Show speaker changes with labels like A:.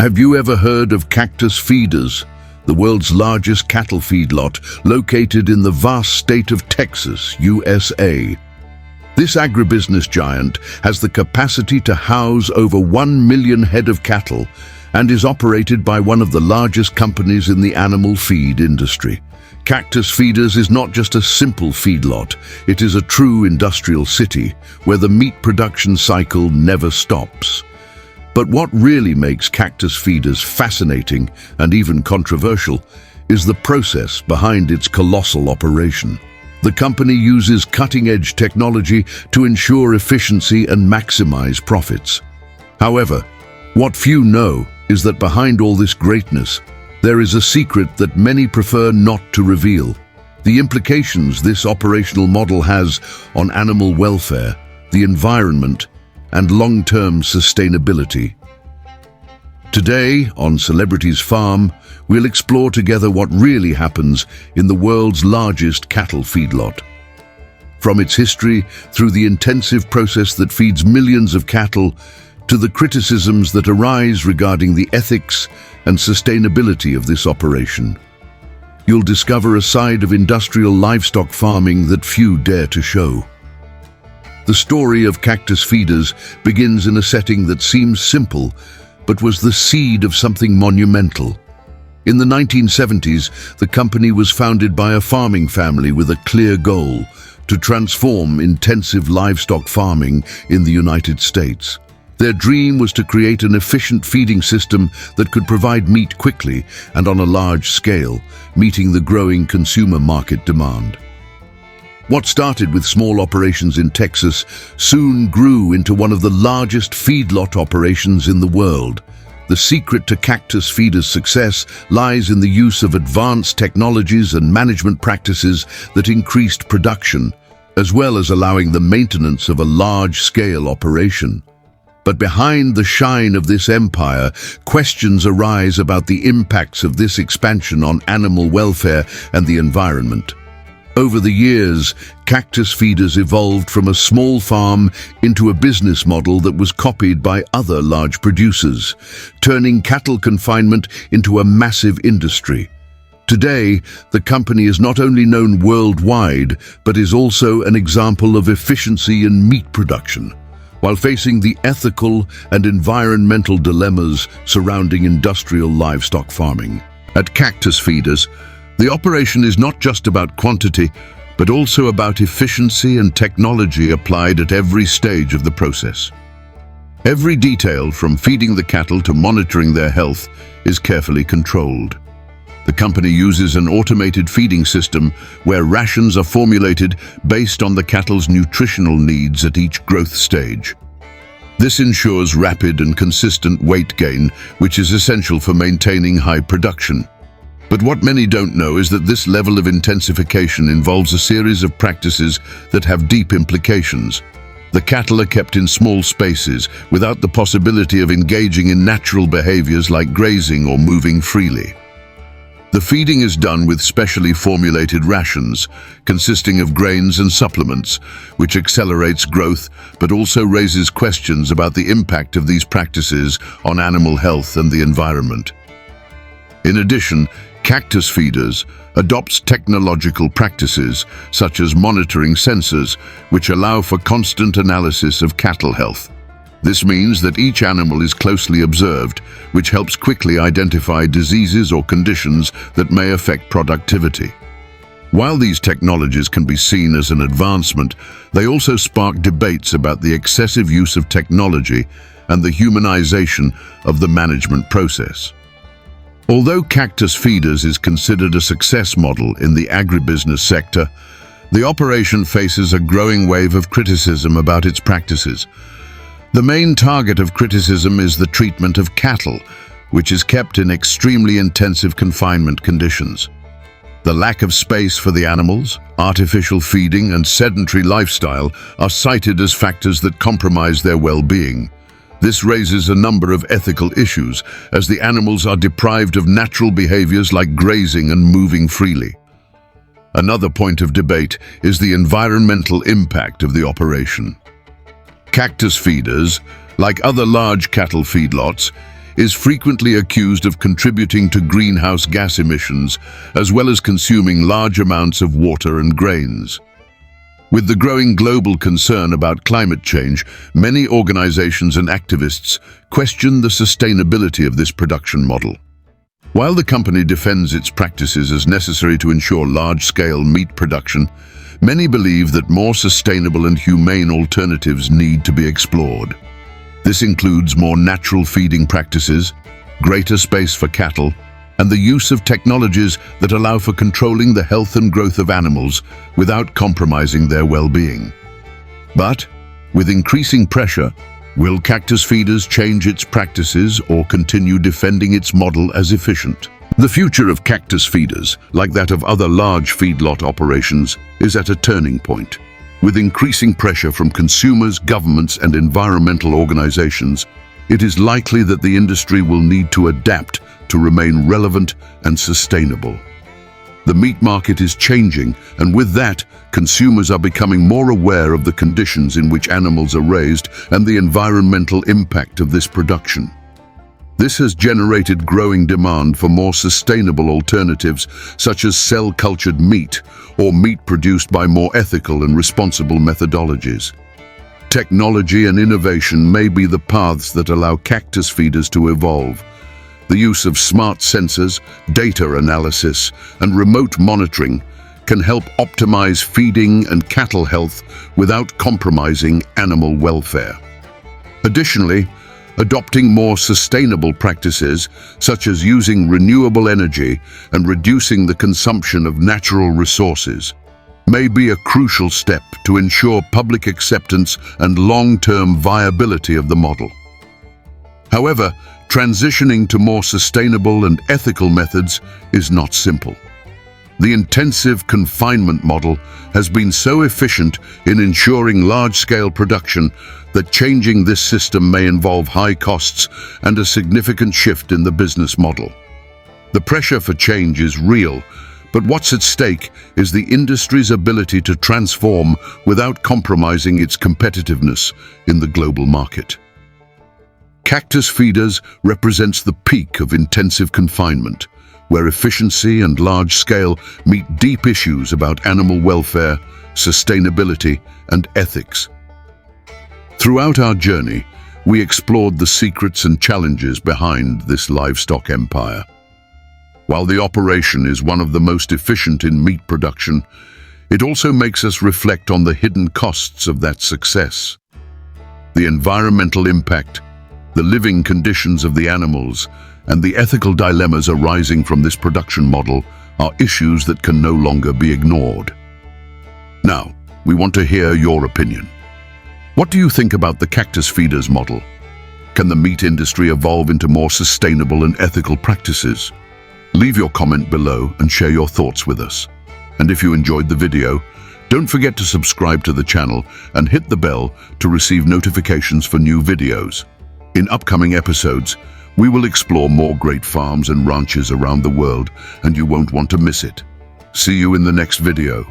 A: Have you ever heard of Cactus Feeders, the world's largest cattle feedlot located in the vast state of Texas, USA? This agribusiness giant has the capacity to house over 1 million head of cattle and is operated by one of the largest companies in the animal feed industry. Cactus Feeders is not just a simple feedlot, it is a true industrial city where the meat production cycle never stops. But what really makes Cactus Feeders fascinating and even controversial is the process behind its colossal operation. The company uses cutting-edge technology to ensure efficiency and maximize profits. However, what few know is that behind all this greatness, there is a secret that many prefer not to reveal. The implications this operational model has on animal welfare, the environment, and long-term sustainability. Today, on Celebrity's Farm, we'll explore together what really happens in the world's largest cattle feedlot. From its history, through the intensive process that feeds millions of cattle, to the criticisms that arise regarding the ethics and sustainability of this operation. You'll discover a side of industrial livestock farming that few dare to show. The story of Cactus Feeders begins in a setting that seems simple, but was the seed of something monumental. In the 1970s, the company was founded by a farming family with a clear goal: to transform intensive livestock farming in the United States. Their dream was to create an efficient feeding system that could provide meat quickly and on a large scale, meeting the growing consumer market demand. What started with small operations in Texas soon grew into one of the largest feedlot operations in the world. The secret to Cactus Feeders' success lies in the use of advanced technologies and management practices that increased production, as well as allowing the maintenance of a large-scale operation. But behind the shine of this empire, questions arise about the impacts of this expansion on animal welfare and the environment. Over the years, Cactus Feeders evolved from a small farm into a business model that was copied by other large producers, turning cattle confinement into a massive industry. Today, the company is not only known worldwide, but is also an example of efficiency in meat production, while facing the ethical and environmental dilemmas surrounding industrial livestock farming. At Cactus Feeders, the operation is not just about quantity, but also about efficiency and technology applied at every stage of the process. Every detail, from feeding the cattle to monitoring their health, is carefully controlled. The company uses an automated feeding system where rations are formulated based on the cattle's nutritional needs at each growth stage. This ensures rapid and consistent weight gain, which is essential for maintaining high production. But what many don't know is that this level of intensification involves a series of practices that have deep implications. The cattle are kept in small spaces without the possibility of engaging in natural behaviors like grazing or moving freely. The feeding is done with specially formulated rations, consisting of grains and supplements, which accelerates growth but also raises questions about the impact of these practices on animal health and the environment. In addition, Cactus Feeders adopts technological practices such as monitoring sensors, which allow for constant analysis of cattle health. This means that each animal is closely observed, which helps quickly identify diseases or conditions that may affect productivity. While these technologies can be seen as an advancement, they also spark debates about the excessive use of technology and the humanization of the management process. Although Cactus Feeders is considered a success model in the agribusiness sector, the operation faces a growing wave of criticism about its practices. The main target of criticism is the treatment of cattle, which is kept in extremely intensive confinement conditions. The lack of space for the animals, artificial feeding, and sedentary lifestyle are cited as factors that compromise their well-being. This raises a number of ethical issues, as the animals are deprived of natural behaviors like grazing and moving freely. Another point of debate is the environmental impact of the operation. Cactus Feeders, like other large cattle feedlots, is frequently accused of contributing to greenhouse gas emissions, as well as consuming large amounts of water and grains. With the growing global concern about climate change, many organizations and activists question the sustainability of this production model. While the company defends its practices as necessary to ensure large-scale meat production, many believe that more sustainable and humane alternatives need to be explored. This includes more natural feeding practices, greater space for cattle, and the use of technologies that allow for controlling the health and growth of animals without compromising their well-being. But, with increasing pressure, will Cactus Feeders change its practices or continue defending its model as efficient? The future of Cactus Feeders, like that of other large feedlot operations, is at a turning point. With increasing pressure from consumers, governments, and environmental organizations, it is likely that the industry will need to adapt to remain relevant and sustainable. The meat market is changing, and with that, consumers are becoming more aware of the conditions in which animals are raised and the environmental impact of this production. This has generated growing demand for more sustainable alternatives, such as cell-cultured meat or meat produced by more ethical and responsible methodologies. Technology and innovation may be the paths that allow Cactus Feeders to evolve. The use of smart sensors, data analysis, and remote monitoring can help optimize feeding and cattle health without compromising animal welfare. Additionally, adopting more sustainable practices, such as using renewable energy and reducing the consumption of natural resources, may be a crucial step to ensure public acceptance and long-term viability of the model. However, transitioning to more sustainable and ethical methods is not simple. The intensive confinement model has been so efficient in ensuring large-scale production that changing this system may involve high costs and a significant shift in the business model. The pressure for change is real, but what's at stake is the industry's ability to transform without compromising its competitiveness in the global market. Cactus Feeders represents the peak of intensive confinement, where efficiency and large scale meet deep issues about animal welfare, sustainability, and ethics. Throughout our journey, we explored the secrets and challenges behind this livestock empire. While the operation is one of the most efficient in meat production, it also makes us reflect on the hidden costs of that success. The environmental impact, the living conditions of the animals, and the ethical dilemmas arising from this production model are issues that can no longer be ignored. Now, we want to hear your opinion. What do you think about the Cactus Feeders model? Can the meat industry evolve into more sustainable and ethical practices? Leave your comment below and share your thoughts with us. And if you enjoyed the video, don't forget to subscribe to the channel and hit the bell to receive notifications for new videos. In upcoming episodes, we will explore more great farms and ranches around the world, and you won't want to miss it. See you in the next video.